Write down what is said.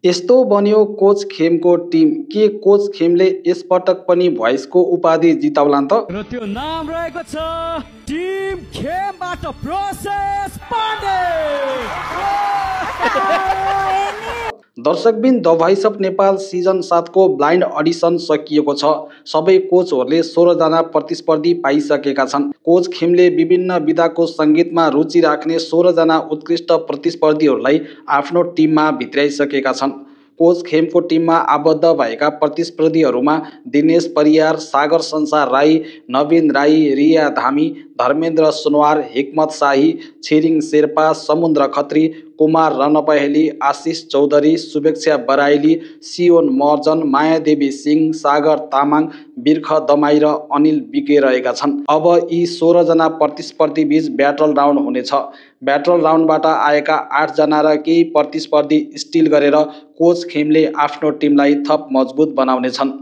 यस्तो बन्यो coach खेमको team. के कोच खेमले यसपटक पनि भ्वाइसको उपाधि जिताउलान् त? र त्यो नाम रहेको छ टिम खेमबाट प्रोसेस पाण्डे। दर्शकबिन the voice of Nepal season 7 को ब्लाइन्ड अडिसन सकिएको छ। सबै कोचहरूले 16 जना प्रतिस्पर्धी पाइसकेका छन्। कोच खेमले विभिन्न विधाको सङ्गीतमा रुचि राख्ने 16 जना उत्कृष्ट प्रतिस्पर्धीहरूलाई आफ्नो टिममा भित्र्याइसकेका छन्। कोच खेमको टिममा आबद्ध भएका प्रतिस्पर्धीहरूमा दिनेश परियार, सागर संसार राई, नवीन राई, रिया धामी, धर्मेन्द्र सुनवार, हिक्मत शाही, छिरिङ शेर्पा, समुद्र खत्री, कुमार रणपहेली, आशिष चौधरी, शुभेच्छा बराइली, सियोन महर्जन, मायादेवी सिंह, सागर तामाङ, बिर्ख दमाई र अनिल बिके रहेका छन्। अब यी 16 जना प्रतिस्पर्धी बीच ब्याटल राउन्ड हुनेछ। ब्याटल राउन्डबाट आएका 8 जना र केही प्रतिस्पर्धी स्टिल गरेर कोच खेमले आफ्नो टिमलाई थप मजबुत बनाउनेछन्।